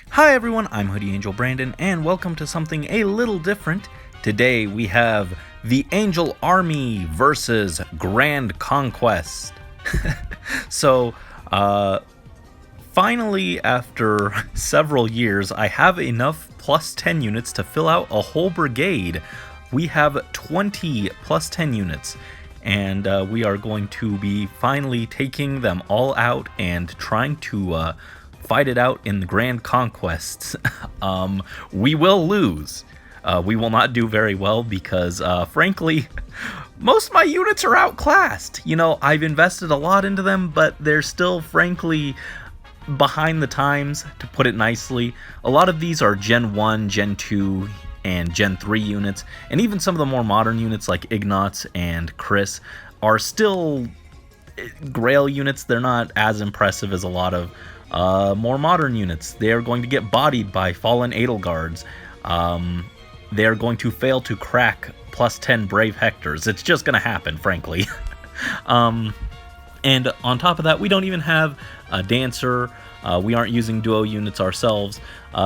Hi everyone, I'm Hoodie Angel Brandon, and welcome to something a little different. Today we have the Angel Army versus Grand Conquest. So, finally, after several years, I have enough plus 10 units to fill out a whole brigade. We have 20 plus 10 units, and we are going to be finally taking them all out and trying to fight it out in the Grand Conquests. We will lose. We will not do very well because, frankly, most of my units are outclassed. You know, I've invested a lot into them, but they're still, frankly, behind the times, to put it nicely. A lot of these are Gen 1, Gen 2, and Gen 3 units, and even some of the more modern units like Ignatz and Chris are still Grail units. They're not as impressive as a lot of more modern units. They are going to get bodied by fallen Edelgards. They are going to fail to crack plus 10 Brave Hectors. It's just going to happen, frankly. And on top of that, we don't even have a Dancer. We aren't using duo units ourselves.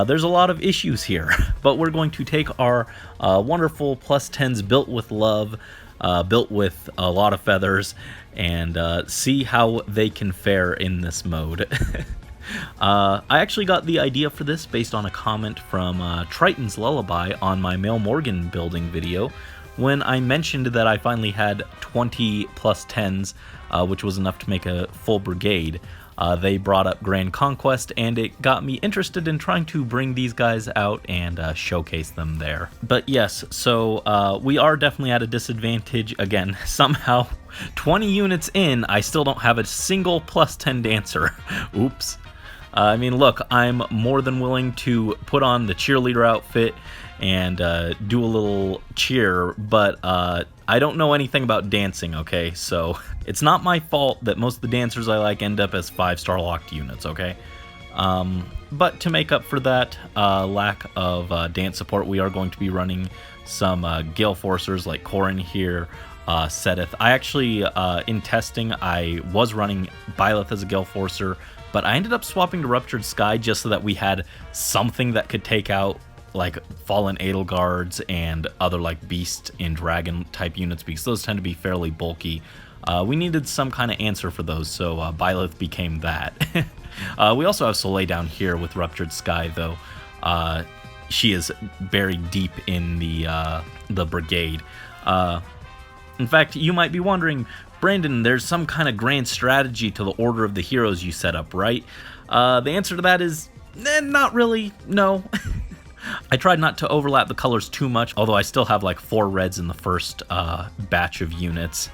There's a lot of issues here, but we're going to take our wonderful plus 10s built with love, built with a lot of feathers, and see how they can fare in this mode. I actually got the idea for this based on a comment from Triton's Lullaby on my Mail Morgan building video, when I mentioned that I finally had 20 plus 10s, which was enough to make a full brigade. They brought up Grand Conquest, and it got me interested in trying to bring these guys out and showcase them there. But yes, so we are definitely at a disadvantage. Again, somehow 20 units in, I still don't have a single plus 10 Dancer. Oops. I mean, look, I'm more than willing to put on the cheerleader outfit and do a little cheer, but I don't know anything about dancing, okay? So it's not my fault that most of the dancers I like end up as 5-star locked units, okay? But to make up for that lack of dance support, we are going to be running some Gale Forcers like Corrin here, Seteth. I actually, in testing, I was running Byleth as a Gale Forcer, but I ended up swapping to Ruptured Sky just so that we had something that could take out like Fallen Edelgards and other like Beast and Dragon type units, because those tend to be fairly bulky. We needed some kind of answer for those, so Byleth became that. We also have Soleil down here with Ruptured Sky, though. She is buried deep in the brigade. In fact, you might be wondering, Brandon, there's some kind of grand strategy to the order of the heroes you set up, right? The answer to that is, not really, no. I tried not to overlap the colors too much, although I still have like 4 reds in the first batch of units.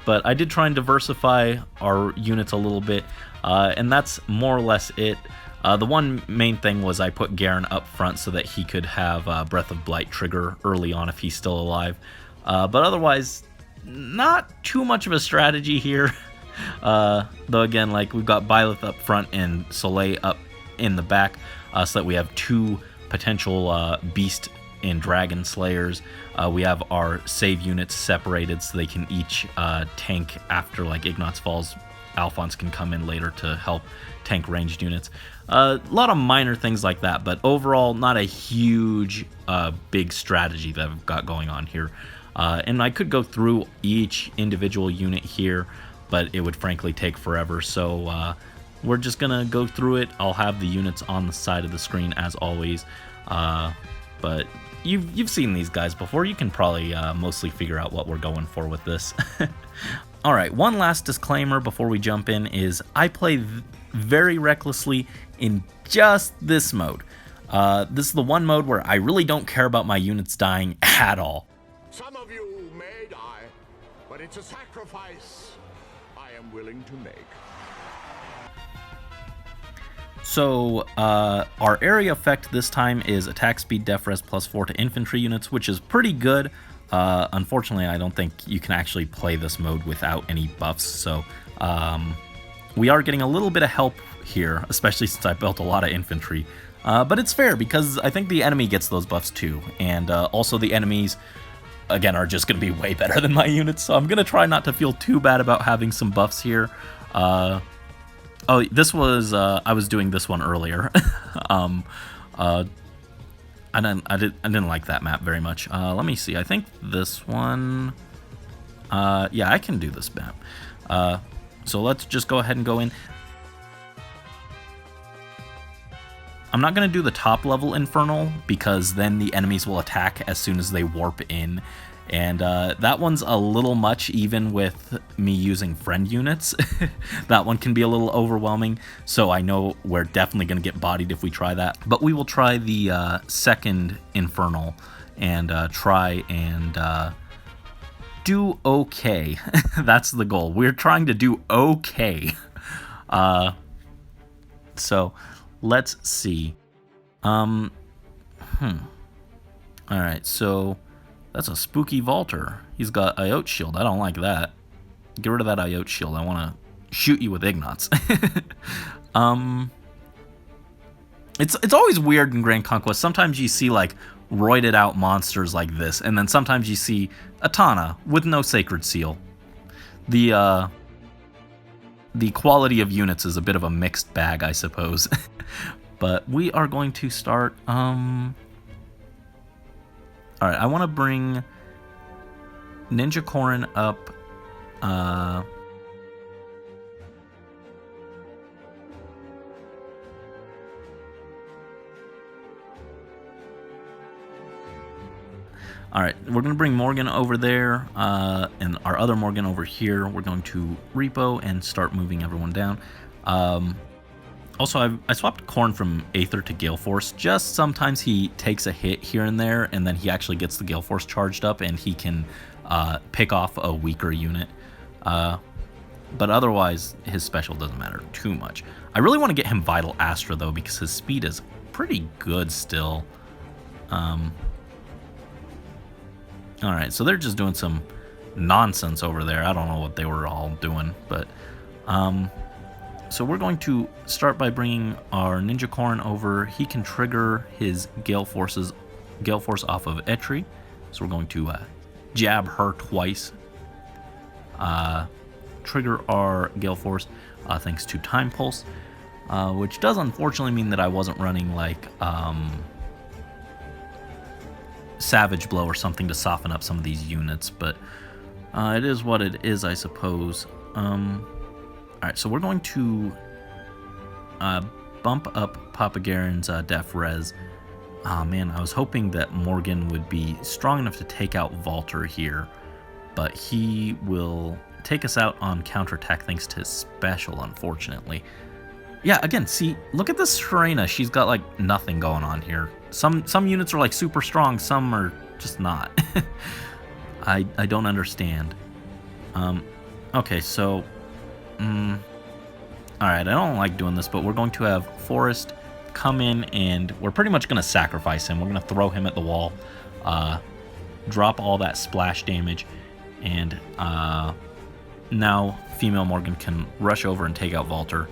But I did try and diversify our units a little bit, and that's more or less it. The one main thing was I put Garen up front so that he could have Breath of Blight trigger early on if he's still alive. But otherwise, not too much of a strategy here. Though again, like we've got Byleth up front and Soleil up in the back, so that we have 2 potential Beast and Dragon Slayers. We have our save units separated so they can each tank after like Ignatz falls. Alphonse can come in later to help tank ranged units. A lot of minor things like that, but overall not a huge big strategy that I've got going on here. And I could go through each individual unit here, but it would frankly take forever, so we're just gonna go through it. I'll have the units on the side of the screen as always, but you've seen these guys before. You can probably mostly figure out what we're going for with this. Alright, one last disclaimer before we jump in is I play very recklessly in just this mode. This is the one mode where I really don't care about my units dying at all. Some of you may die, but it's a sacrifice I am willing to make. So, our area effect this time is attack speed def res +4 to infantry units, which is pretty good. Unfortunately, I don't think you can actually play this mode without any buffs, so we are getting a little bit of help here, especially since I built a lot of infantry. But it's fair, because I think the enemy gets those buffs too, and also the enemies again, are just going to be way better than my units. So I'm going to try not to feel too bad about having some buffs here. Oh, this was, I was doing this one earlier. I didn't like that map very much. Let me see. I think this one, yeah, I can do this map. So let's just go ahead and go in. I'm not going to do the top level Infernal because then the enemies will attack as soon as they warp in. And that one's a little much even with me using friend units. That one can be a little overwhelming. So I know we're definitely going to get bodied if we try that. But we will try the second Infernal and try and do okay. That's the goal. We're trying to do okay. So let's see. All right, so that's a spooky Vaulter. He's got Iote Shield. I don't like that. Get rid of that Iote Shield. I want to shoot you with Ignots. It's always weird in Grand Conquest. Sometimes you see like roided out monsters like this, and then sometimes you see Atana with no Sacred Seal. The quality of units is a bit of a mixed bag, I suppose. But we are going to start, alright, I want to bring Ninja Corrin up, alright, we're going to bring Morgan over there, and our other Morgan over here. We're going to repo and start moving everyone down. Also, I swapped Khorne from Aether to Gale Force. Just sometimes he takes a hit here and there, and then he actually gets the Gale Force charged up, and he can pick off a weaker unit. But otherwise, his special doesn't matter too much. I really want to get him Vital Astra, though, because his speed is pretty good still. Alright, so they're just doing some nonsense over there. I don't know what they were all doing, but... So we're going to start by bringing our Ninja Corrin over. He can trigger his Gale Force off of Etri. So we're going to jab her twice. Trigger our Gale Force thanks to Time Pulse, which does unfortunately mean that I wasn't running like Savage Blow or something to soften up some of these units, but it is what it is, I suppose. Alright, so we're going to bump up Papa Garen's Def Res. Oh man, I was hoping that Morgan would be strong enough to take out Vaulter here, but he will take us out on counterattack thanks to his special, unfortunately. Yeah, again, see, look at this Serena. She's got like nothing going on here. Some units are like super strong, some are just not. I don't understand. Okay, so... Alright, I don't like doing this, but we're going to have Forrest come in, and we're pretty much going to sacrifice him. We're going to throw him at the wall, drop all that splash damage, and now female Morgan can rush over and take out Vaulter.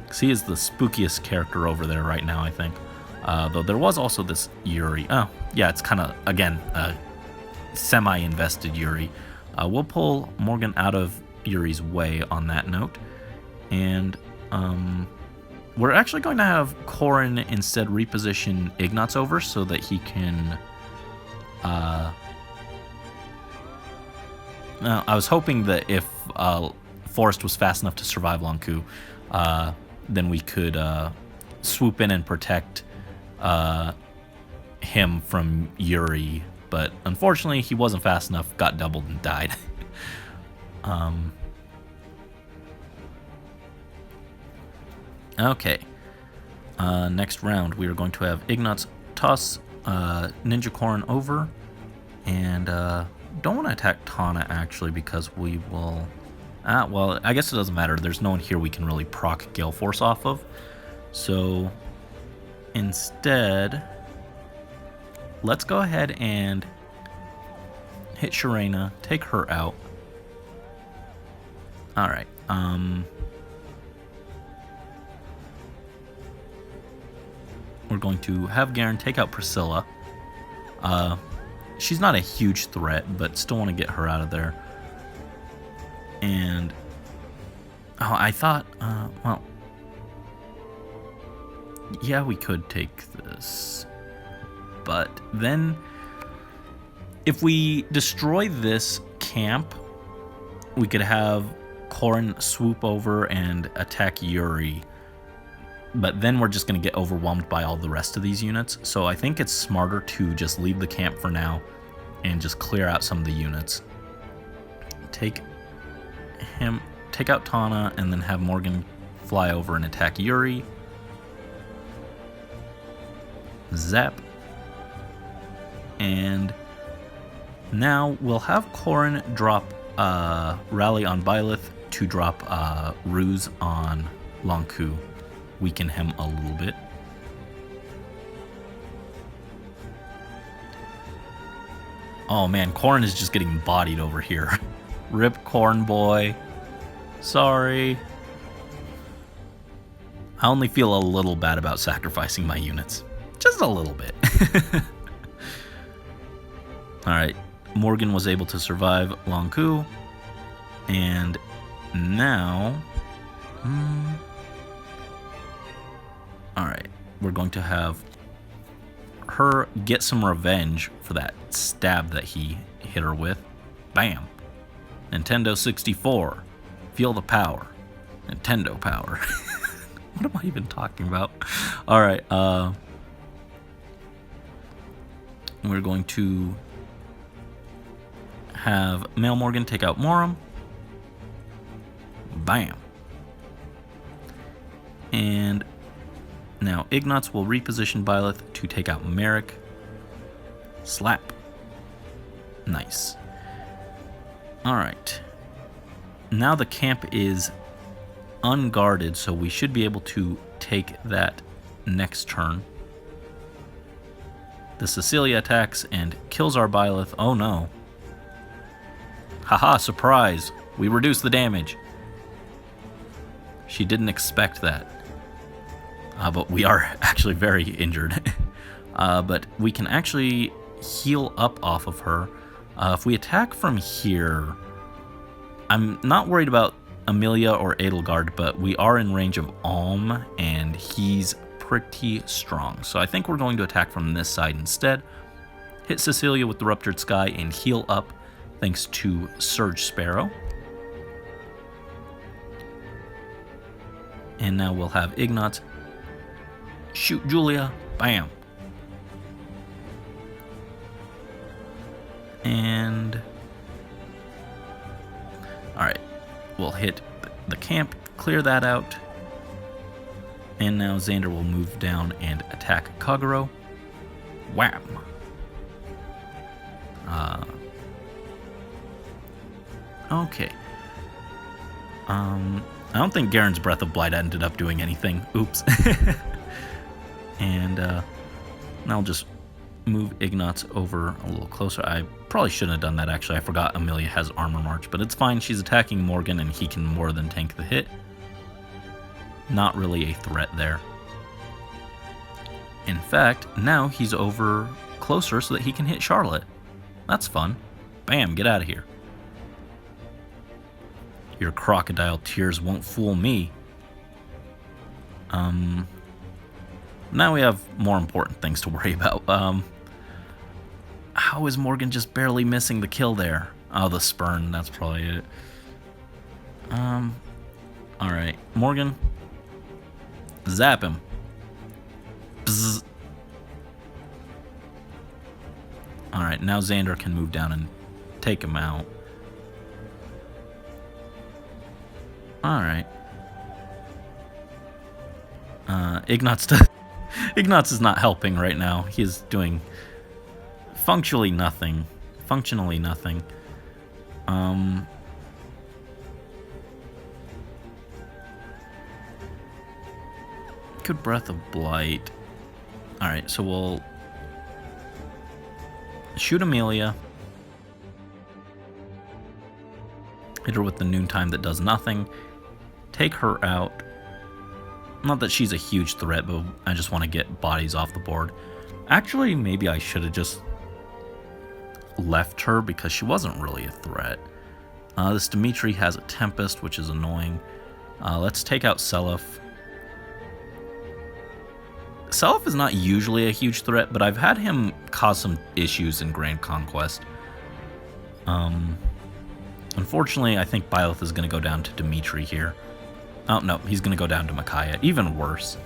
Because he is the spookiest character over there right now, I think. Though there was also this Yuri. Oh, yeah, it's kind of, again, semi-invested Yuri. We'll pull Morgan out of Yuri's way on that note, and we're actually going to have Corrin instead reposition Ignots over so that he can I was hoping that if Forrest was fast enough to survive Lonku, then we could swoop in and protect him from Yuri, but unfortunately he wasn't fast enough, got doubled and died. Okay. Next round, we are going to have Ignots toss Ninja Corrin over, and don't want to attack Tana actually because we will. Well, I guess it doesn't matter. There's no one here we can really proc Gale Force off of, so instead, let's go ahead and hit Sharena, take her out. Alright, we're going to have Garen take out Priscilla. she's not a huge threat, but still want to get her out of there. And oh, I thought, well, yeah, we could take this, but then if we destroy this camp, we could have Corin swoop over and attack Yuri, but then we're just going to get overwhelmed by all the rest of these units. So I think it's smarter to just leave the camp for now and just clear out some of the units. Take out Tana, and then have Morgan fly over and attack Yuri. Zap. And now we'll have Corin drop Rally on Byleth to drop Ruse on Lonku. Weaken him a little bit. Oh man, Corin is just getting bodied over here. Rip Corn boy. Sorry. I only feel a little bad about sacrificing my units. Just a little bit. Alright, Morgan was able to survive Lonku. And now... Alright, we're going to have her get some revenge for that stab that he hit her with. Bam! Nintendo 64. Feel the power. Nintendo power. What am I even talking about? Alright, we're going to have Male Morgan take out Morum. Bam. And now Ignatz will reposition Byleth to take out Merrick. Slap. Nice. Alright. Now the camp is unguarded, so we should be able to take that next turn. The Cecilia attacks and kills our Byleth. Oh no. Haha, surprise. We reduce the damage. She didn't expect that. But we are actually very injured. But we can actually heal up off of her. If we attack from here, I'm not worried about Amelia or Edelgard, but we are in range of Alm, and he's pretty strong. So I think we're going to attack from this side instead. Hit Cecilia with the Ruptured Sky and heal up thanks to Surge Sparrow. And now we'll have Ignatz shoot Julia. Bam. And alright, we'll hit the camp, clear that out. And now Xander will move down and attack Kagero. Wham! Okay. I don't think Garen's Breath of Blight ended up doing anything. Oops. And now I'll just move Ignatz over a little closer. I probably shouldn't have done that, actually. I forgot Amelia has Armor March, but it's fine. She's attacking Morgan, and he can more than tank the hit. Not really a threat there. In fact, now he's over closer so that he can hit Charlotte. That's fun. Bam, get out of here. Your crocodile tears won't fool me. Now we have more important things to worry about. How is Morgan just barely missing the kill there? Oh, the spurn, that's probably it. Alright, Morgan. Zap him. Bzz. Alright, now Xander can move down and take him out. Alright. Ignatz is not helping right now. He is doing functionally nothing. Good Breath of Blight. Alright, so we'll shoot Amelia. Hit her with the noontime that does nothing. Take her out. Not that she's a huge threat, but I just want to get bodies off the board. Actually, maybe I should have just left her because she wasn't really a threat. This Dimitri has a Tempest, which is annoying. Let's take out Seliph. Seliph is not usually a huge threat, but I've had him cause some issues in Grand Conquest. Unfortunately, I think Byleth is going to go down to Dimitri here. Oh, no, he's going to go down to Micaiah. Even worse.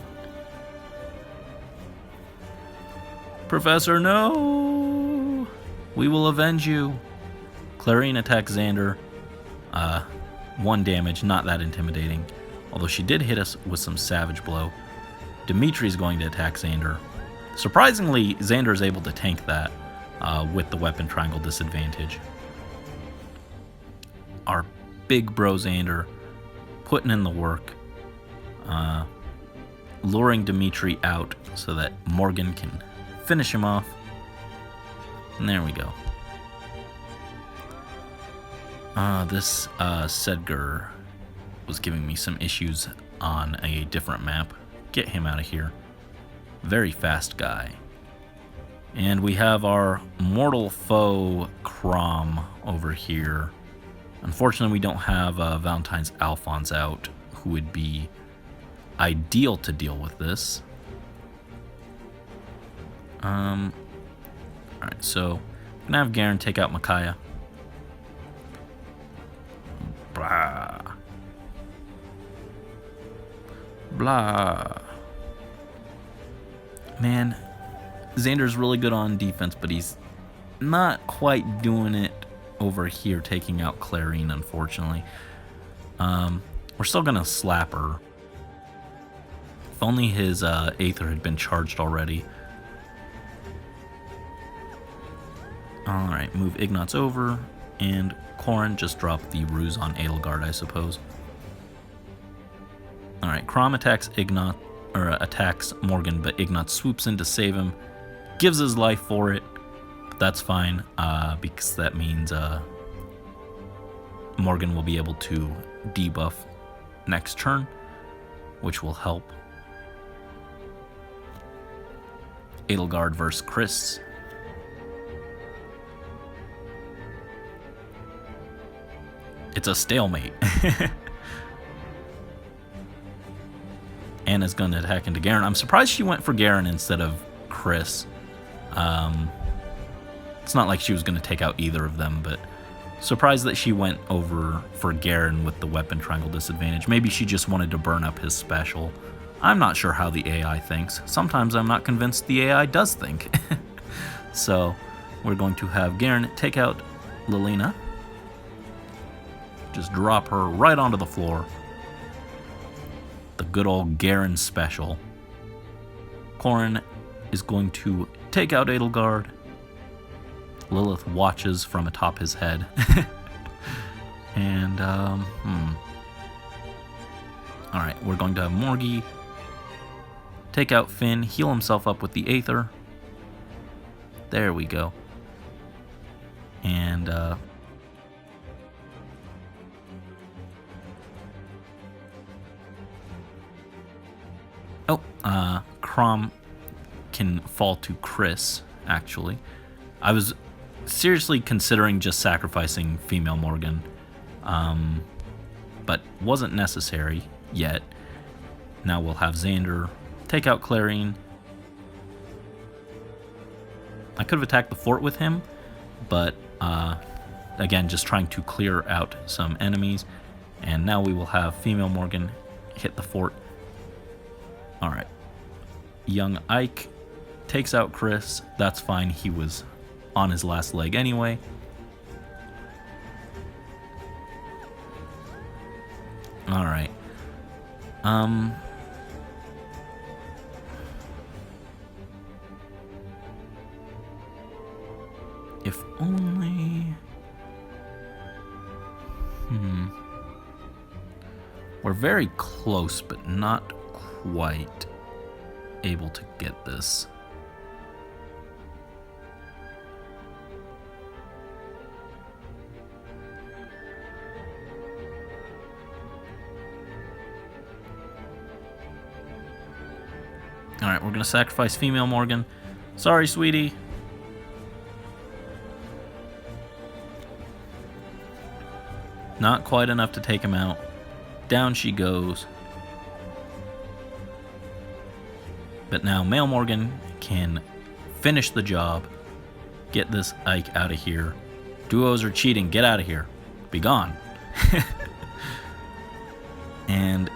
Professor, no! We will avenge you. Clarine attacks Xander. 1 damage, not that intimidating. Although she did hit us with some Savage Blow. Dimitri's going to attack Xander. Surprisingly, Xander is able to tank that with the weapon triangle disadvantage. Our big bro Xander putting in the work, luring Dimitri out so that Morgan can finish him off. And there we go. This Sedgar was giving me some issues on a different map. Get him out of here. Very fast guy. And we have our mortal foe Crom over here. Unfortunately, we don't have Valentine's Alphonse out, who would be ideal to deal with this. Alright, so I'm gonna have Garen take out Micaiah. Blah. Blah. Man, Xander's really good on defense, but he's not quite doing it over here, taking out Clarine, unfortunately. We're still gonna slap her. If only his Aether had been charged already. Alright, move Ignatz over, and Corrin just dropped the ruse on Edelgard, I suppose. Alright, Crom attacks attacks Morgan, but Ignatz swoops in to save him. Gives his life for it, but that's fine, because that means Morgan will be able to debuff next turn, which will help. Edelgard versus Chris. It's a stalemate. Anna's going to attack into Garen. I'm surprised she went for Garen instead of Chris. It's not like she was going to take out either of them, but surprised that she went over for Garen with the weapon triangle disadvantage. Maybe she just wanted to burn up his special. I'm not sure how the AI thinks. Sometimes I'm not convinced the AI does think. So we're going to have Garen take out Lilina. Just drop her right onto the floor. The good old Garen special. Corrin is going to take out Edelgard. Lilith watches from atop his head. And, Alright, we're going to have Morgie take out Finn, heal himself up with the Aether. There we go. And, Crom can fall to Chris, actually. I was seriously considering just sacrificing female Morgan, but wasn't necessary yet. Now we'll have Xander take out Clarine. I could have attacked the fort with him, but again, just trying to clear out some enemies. And now we will have female Morgan hit the fort. Alright. Young Ike takes out Chris. That's fine. He was on his last leg anyway. Alright. If only... We're very close, but not quite able to get this. Alright, we're gonna sacrifice female Morgan. Sorry, sweetie. Not quite enough to take him out. Down she goes. But now Mail Morgan can finish the job. Get this Ike out of here. Duos are cheating. Get out of here. Be gone. And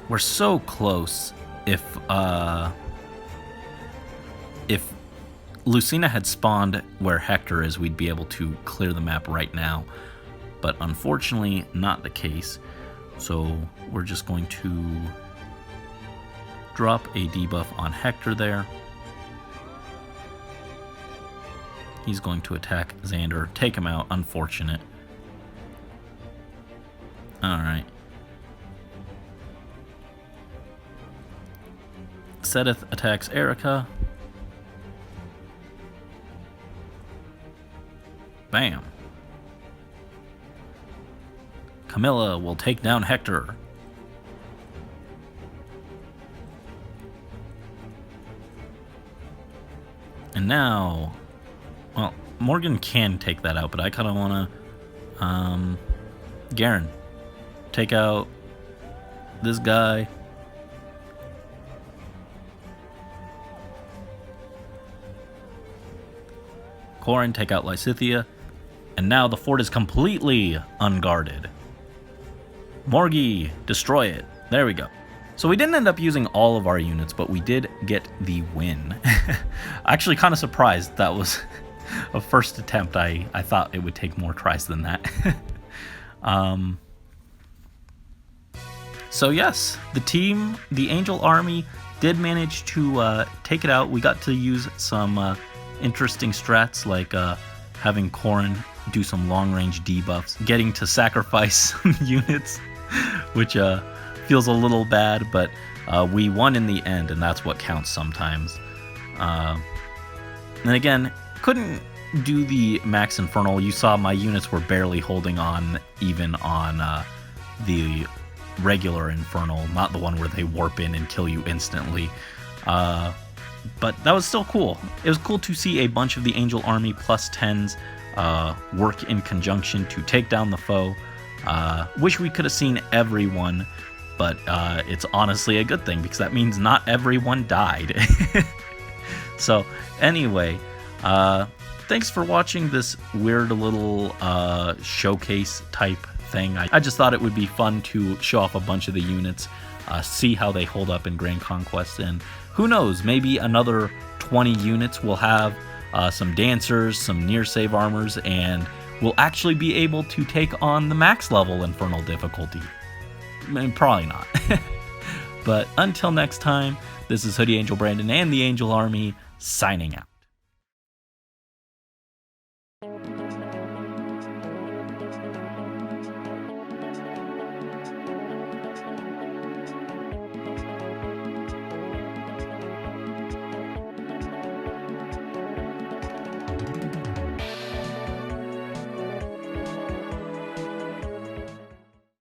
we're so close. If Lucina had spawned where Hector is, we'd be able to clear the map right now. But unfortunately, not the case. So we're just going to drop a debuff on Hector there. He's going to attack Xander, take him out. Unfortunate. Alright. Sedith attacks Erica. Bam. Camilla will take down Hector. And now, well, Morgan can take that out, but I kind of want to, Garen, take out this guy. Corin, take out Lysithea. And now the fort is completely unguarded. Morgie, destroy it. There we go. So we didn't end up using all of our units, but we did get the win. Actually kind of surprised that was a first attempt. I thought it would take more tries than that. So yes, the Angel Army did manage to take it out. We got to use some interesting strats like having Corin do some long-range debuffs, getting to sacrifice some units, which feels a little bad, but we won in the end, and that's what counts sometimes. And again, couldn't do the Max Infernal. You saw my units were barely holding on even on the regular Infernal, not the one where they warp in and kill you instantly. But that was still cool. It was cool to see a bunch of the Angel Army plus 10s work in conjunction to take down the foe. Wish we could have seen everyone, but it's honestly a good thing because that means not everyone died. So anyway, thanks for watching this weird little showcase type thing. I just thought it would be fun to show off a bunch of the units, see how they hold up in Grand Conquest, and who knows, maybe another 20 units will have some dancers, some near save armors, and we'll actually be able to take on the max level Infernal difficulty. I mean, probably not. But until next time, this is Hoodie Angel Brandon and the Angel Army signing out.